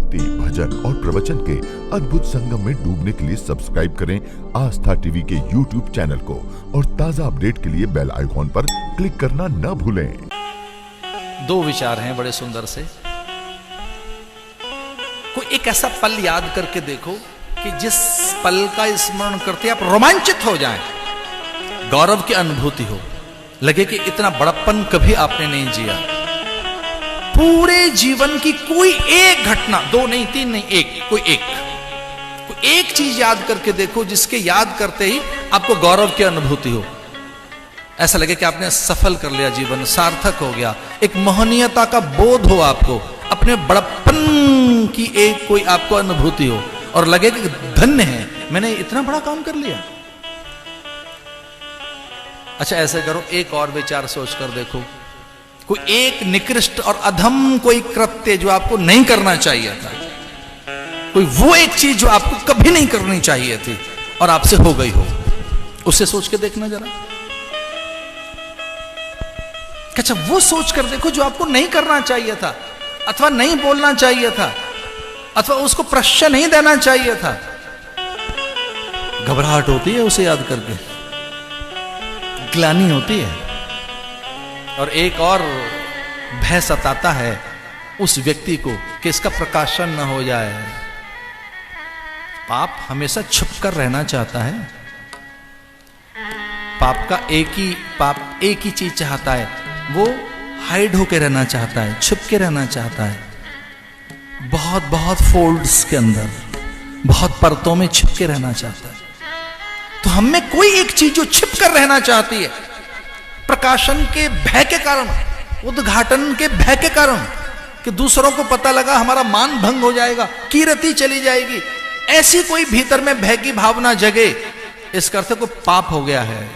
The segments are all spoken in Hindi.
भक्ति, भजन और प्रवचन के अद्भुत संगम में डूबने के लिए सब्सक्राइब करें आस्था टीवी के YouTube चैनल को और ताजा अपडेट के लिए बेल आइकॉन पर क्लिक करना न भूलें। दो विचार हैं बड़े सुंदर से। कोई एक ऐसा पल याद करके देखो कि जिस पल का स्मरण करते आप रोमांचित हो जाएं, गौरव की अनुभूति हो, लगे कि इतना बड़प्पन कभी आपने नहीं जिया। पूरे जीवन की कोई एक घटना, दो नहीं, तीन नहीं, कोई एक चीज याद करके देखो जिसके याद करते ही आपको गौरव की अनुभूति हो। ऐसा लगे कि आपने सफल कर लिया, जीवन सार्थक हो गया। एक मोहनीयता का बोध हो, आपको अपने बड़प्पन की एक कोई आपको अनुभूति हो और लगे कि धन्य है, मैंने इतना बड़ा काम कर लिया। अच्छा, ऐसे करो, एक और विचार सोच कर देखो, कोई एक निकृष्ट और अधम कोई कृत्य जो आपको नहीं करना चाहिए था, कोई वो एक चीज जो आपको कभी नहीं करनी चाहिए थी और आपसे हो गई हो, उसे सोच के देखना जरा। अच्छा, वो सोच कर देखो जो आपको नहीं करना चाहिए था, अथवा नहीं बोलना चाहिए था, अथवा उसको प्रश्न नहीं देना चाहिए था। घबराहट होती है उसे याद करके, ग्लानि होती है, और एक और भय सताता है उस व्यक्ति को कि इसका प्रकाशन न हो जाए। पाप हमेशा छुप कर रहना चाहता है। पाप एक ही चीज चाहता है, वो हाइड होके रहना चाहता है, छुप के रहना चाहता है, बहुत फोल्ड्स के अंदर, बहुत परतों में छिप के रहना चाहता है। तो हम में कोई एक चीज जो छिप कर रहना चाहती है, प्रकाशन के भय के कारण, उद्घाटन के भय के कारण, कि दूसरों को पता लगा हमारा मान भंग हो जाएगा, कीर्ति चली जाएगी, ऐसी कोई भीतर में भय की भावना जगे, इस करते को पाप हो गया है।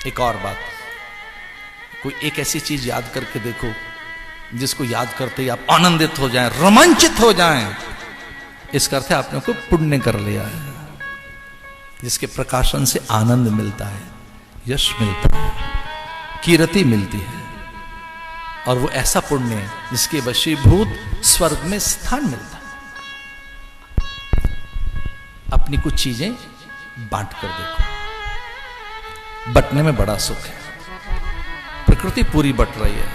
एक और बात, कोई एक ऐसी चीज याद करके देखो जिसको याद करते ही आप आनंदित हो जाएं, रोमांचित हो जाएं, इस करते आपने को पुण्य कर लिया है, जिसके प्रकाशन से आनंद मिलता है, यश मिलता है, कीर्ति मिलती है, और वो ऐसा पुण्य है जिसके वशीभूत स्वर्ग में स्थान मिलता है। अपनी कुछ चीजें बांट कर देखो, बंटने में बड़ा सुख है। प्रकृति पूरी बट रही है,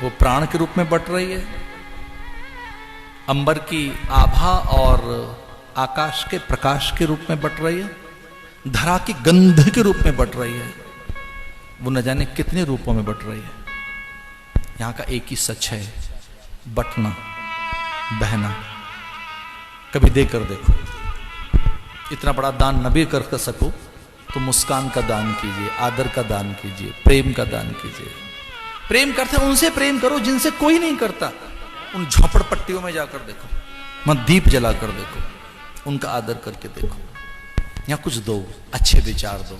वो प्राण के रूप में बट रही है, अंबर की आभा और आकाश के प्रकाश के रूप में बट रही है, धरा की गंध के रूप में बट रही है, वो न जाने कितने रूपों में बट रही है। यहां का एक ही सच है, बटना, बहना। कभी देकर देखो, इतना बड़ा दान न भी कर सको तो मुस्कान का दान कीजिए, आदर का दान कीजिए, प्रेम का दान कीजिए। प्रेम करते उनसे प्रेम करो जिनसे कोई नहीं करता। उन झोपड़पट्टियों में जाकर देखो, वहां दीप जलाकर देखो, उनका आदर करके देखो। या कुछ दो, अच्छे विचार दो,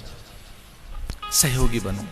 सहयोगी बनो।